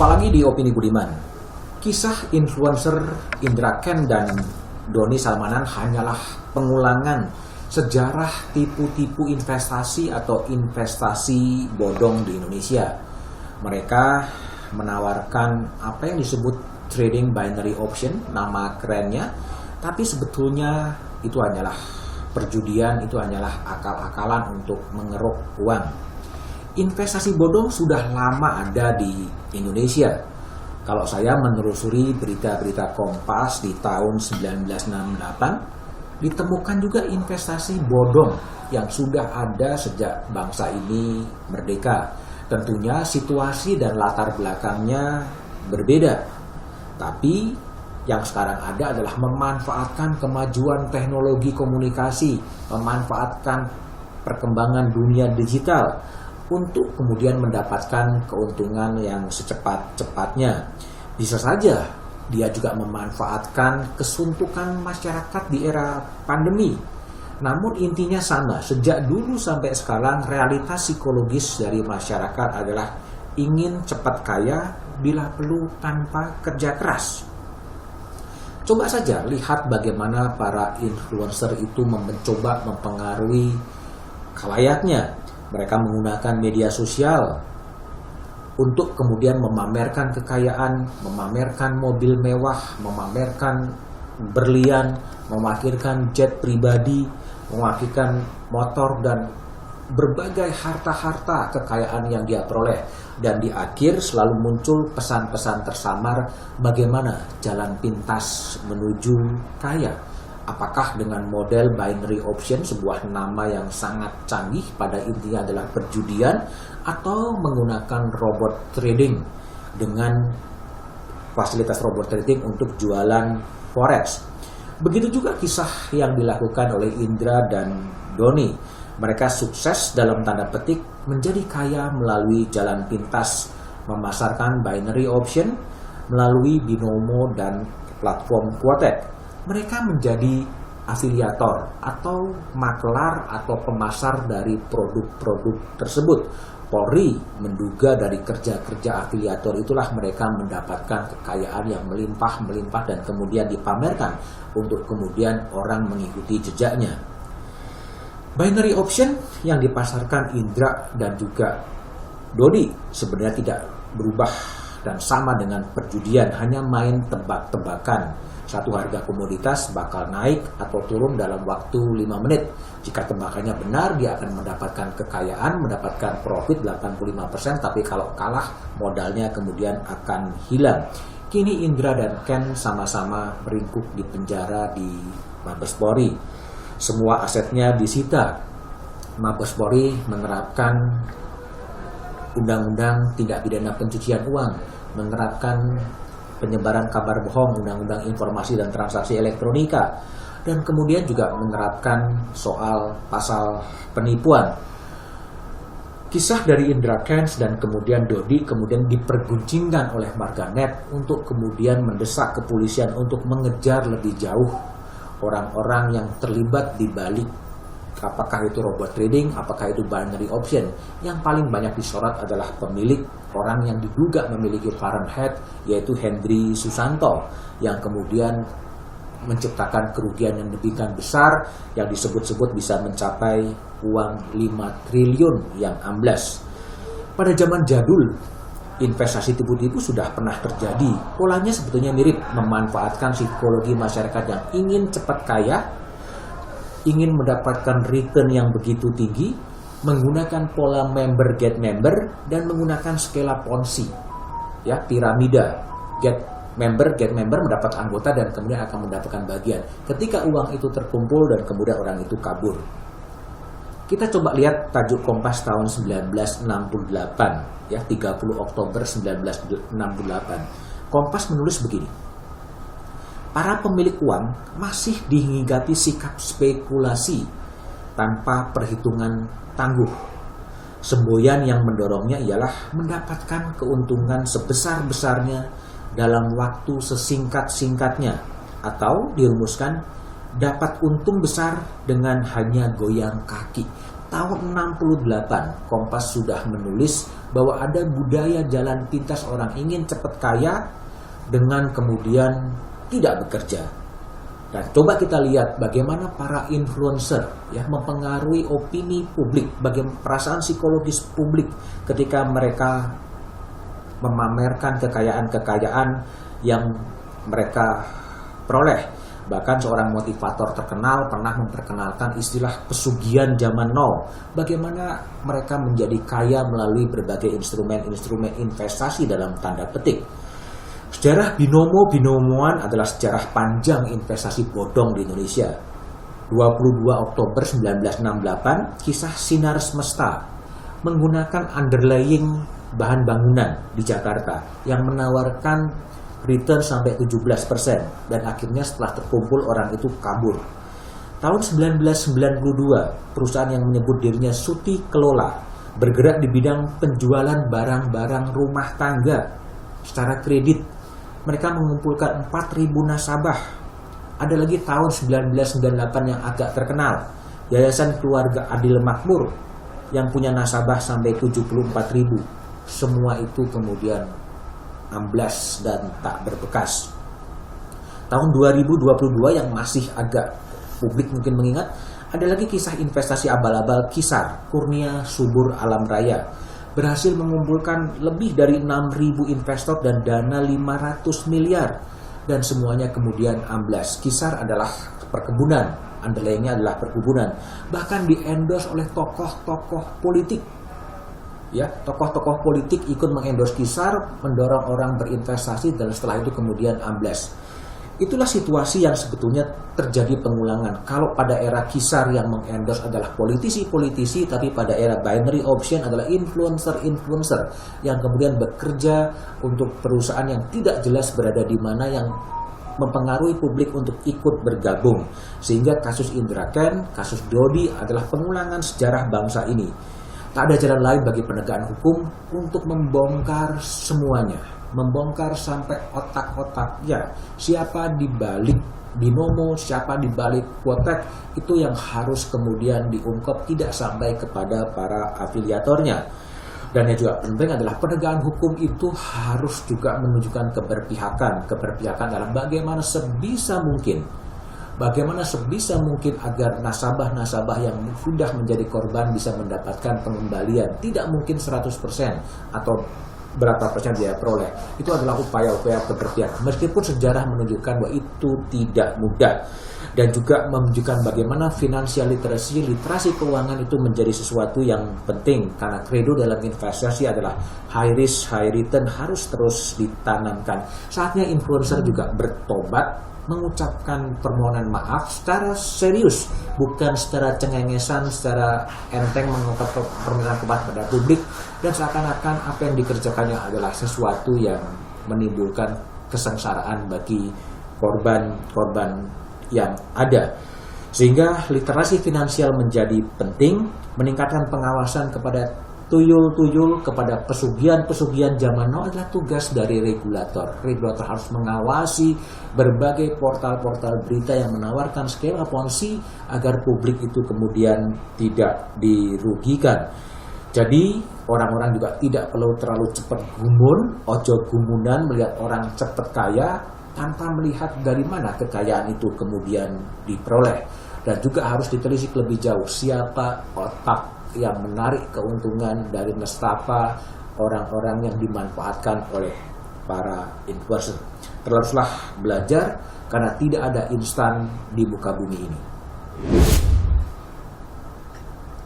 Jumpa lagi di Opini Budiman. Kisah influencer Indra Kents dan Doni Salmanan hanyalah pengulangan sejarah tipu-tipu investasi atau investasi bodong di Indonesia. Mereka menawarkan apa yang disebut trading binary option, nama kerennya, tapi sebetulnya itu hanyalah perjudian, itu hanyalah akal-akalan untuk mengeruk uang. Investasi bodong sudah lama ada di Indonesia. Kalau saya menelusuri berita-berita Kompas di tahun 1968, ditemukan juga investasi bodong yang sudah ada sejak bangsa ini merdeka. Tentunya situasi dan latar belakangnya berbeda. Tapi yang sekarang ada adalah memanfaatkan kemajuan teknologi komunikasi, memanfaatkan perkembangan dunia digital untuk kemudian mendapatkan keuntungan yang secepat-cepatnya. Bisa saja dia juga memanfaatkan kesuntukan masyarakat di era pandemi. Namun intinya sama, sejak dulu sampai sekarang realitas psikologis dari masyarakat adalah ingin cepat kaya bila perlu tanpa kerja keras. Coba saja lihat bagaimana para influencer itu mencoba mempengaruhi khalayatnya. Mereka menggunakan media sosial untuk kemudian memamerkan kekayaan, memamerkan mobil mewah, memamerkan berlian, memamerkan jet pribadi, memamerkan motor dan berbagai harta-harta kekayaan yang dia peroleh. Dan di akhir selalu muncul pesan-pesan tersamar bagaimana jalan pintas menuju kaya. Apakah dengan model binary option, sebuah nama yang sangat canggih pada intinya adalah perjudian, atau menggunakan robot trading dengan fasilitas robot trading untuk jualan forex. Begitu juga kisah yang dilakukan oleh Indra dan Doni. Mereka sukses dalam tanda petik menjadi kaya melalui jalan pintas, memasarkan binary option melalui binomo dan platform Quotek. Mereka menjadi afiliator atau makelar atau pemasar dari produk-produk tersebut. Polri menduga dari kerja-kerja afiliator itulah mereka mendapatkan kekayaan yang melimpah-melimpah dan kemudian dipamerkan untuk kemudian orang mengikuti jejaknya. Binary option yang dipasarkan Indra dan juga Dodi sebenarnya tidak berubah dan sama dengan perjudian, hanya main tebak-tebakan. Satu harga komoditas bakal naik atau turun dalam waktu 5 menit. Jika tebakannya benar, dia akan mendapatkan kekayaan, mendapatkan profit 85%, tapi kalau kalah, modalnya kemudian akan hilang. Kini Indra dan Kents sama-sama meringkuk di penjara di Mabes Polri. Semua asetnya disita. Mabes Polri menerapkan Undang-Undang Tindak Pidana Pencucian Uang, menerapkan penyebaran kabar bohong, Undang-Undang Informasi dan Transaksi Elektronika, dan kemudian juga menerapkan soal pasal penipuan. Kisah dari Indra Kents dan kemudian Dodi kemudian diperguncingkan oleh warganet untuk kemudian mendesak kepolisian untuk mengejar lebih jauh orang-orang yang terlibat di balik, apakah itu robot trading, apakah itu binary option. Yang paling banyak disorot adalah pemilik, orang yang diduga memiliki Fahrenheit, yaitu Hendry Susanto, yang kemudian menciptakan kerugian yang demikian besar yang disebut-sebut bisa mencapai uang 5 triliun yang amblas. Pada zaman jadul, investasi tipu-tipu sudah pernah terjadi. Polanya sebetulnya mirip, memanfaatkan psikologi masyarakat yang ingin cepat kaya, ingin mendapatkan return yang begitu tinggi, menggunakan pola member get member dan menggunakan skala Ponzi, ya, piramida, get member mendapat anggota dan kemudian akan mendapatkan bagian. Ketika uang itu terkumpul dan kemudian orang itu kabur. Kita coba lihat tajuk Kompas tahun 1968, ya, 30 Oktober 1968. Kompas menulis begini: para pemilik uang masih dihinggapi sikap spekulasi tanpa perhitungan tangguh. Semboyan yang mendorongnya ialah mendapatkan keuntungan sebesar-besarnya dalam waktu sesingkat-singkatnya, atau dirumuskan dapat untung besar dengan hanya goyang kaki. tahun 68 Kompas sudah menulis bahwa ada budaya jalan pintas orang ingin cepat kaya dengan kemudian tidak bekerja. Dan coba kita lihat bagaimana para influencer ya mempengaruhi opini publik, bagaimana perasaan psikologis publik ketika mereka memamerkan kekayaan-kekayaan yang mereka peroleh. Bahkan seorang motivator terkenal pernah memperkenalkan istilah pesugihan zaman now. Bagaimana mereka menjadi kaya melalui berbagai instrumen-instrumen investasi dalam tanda petik. Sejarah binomo-binomoan adalah sejarah panjang investasi bodong di Indonesia. 22 Oktober 1968, kisah Sinar Semesta menggunakan underlying bahan bangunan di Jakarta yang menawarkan return sampai 17% dan akhirnya setelah terkumpul orang itu kabur. Tahun 1992, perusahaan yang menyebut dirinya Suti Kelola bergerak di bidang penjualan barang-barang rumah tangga secara kredit. Mereka mengumpulkan 4.000 nasabah. Ada lagi tahun 1998 yang agak terkenal, Yayasan Keluarga Adil Makmur yang punya nasabah sampai 74.000. Semua itu kemudian amblas dan tak berbekas. Tahun 2022 yang masih agak publik mungkin mengingat, ada lagi kisah investasi abal-abal Kisar, Kurnia Subur Alam Raya. Berhasil mengumpulkan lebih dari 6.000 investor dan dana 500 miliar. Dan semuanya kemudian amblas. Kisar adalah perkebunan, underlyingnya adalah perkebunan. Bahkan di-endorse oleh tokoh-tokoh politik. Ya, tokoh-tokoh politik ikut mengendorse Kisar, mendorong orang berinvestasi dan setelah itu kemudian amblas. Itulah situasi yang sebetulnya terjadi pengulangan. Kalau pada era Kisar yang mengendorse adalah politisi-politisi, tapi pada era binary option adalah influencer-influencer yang kemudian bekerja untuk perusahaan yang tidak jelas berada di mana yang mempengaruhi publik untuk ikut bergabung. Sehingga kasus Indra Kents, kasus Dodi adalah pengulangan sejarah bangsa ini. Tak ada jalan lain bagi penegakan hukum untuk membongkar semuanya. Membongkar sampai otak-otaknya. Siapa di balik binomo, siapa di balik Quotek, itu yang harus kemudian diungkap tidak sampai kepada para afiliatornya. Dan yang juga penting adalah penegakan hukum itu harus juga menunjukkan keberpihakan. Keberpihakan dalam bagaimana sebisa mungkin agar nasabah-nasabah yang sudah menjadi korban bisa mendapatkan pengembalian. Tidak mungkin 100% atau berapa persen dia peroleh. Itu adalah upaya-upaya keberpihakan. Meskipun sejarah menunjukkan bahwa itu tidak mudah. Dan juga menunjukkan bagaimana financial literacy, literasi keuangan itu menjadi sesuatu yang penting. Karena kredo dalam investasi adalah high risk, high return harus terus ditanamkan. Saatnya influencer juga bertobat, mengucapkan permohonan maaf secara serius, bukan secara cengengesan, secara enteng mengungkap permintaan maaf kepada publik, dan seakan-akan apa yang dikerjakannya adalah sesuatu yang menimbulkan kesengsaraan bagi korban-korban yang ada. Sehingga literasi finansial menjadi penting, meningkatkan pengawasan kepada tuyul-tuyul, kepada pesugihan-pesugihan zaman now adalah tugas dari regulator. Regulator harus mengawasi berbagai portal-portal berita yang menawarkan skema ponzi agar publik itu kemudian tidak dirugikan. Jadi orang-orang juga tidak perlu terlalu cepat gumun, ojo gumunan melihat orang cepat kaya tanpa melihat dari mana kekayaan itu kemudian diperoleh. Dan juga harus ditelisik lebih jauh siapa otak yang menarik keuntungan dari nestapa orang-orang yang dimanfaatkan oleh para influencer. Teruslah belajar karena tidak ada instan di muka bumi ini.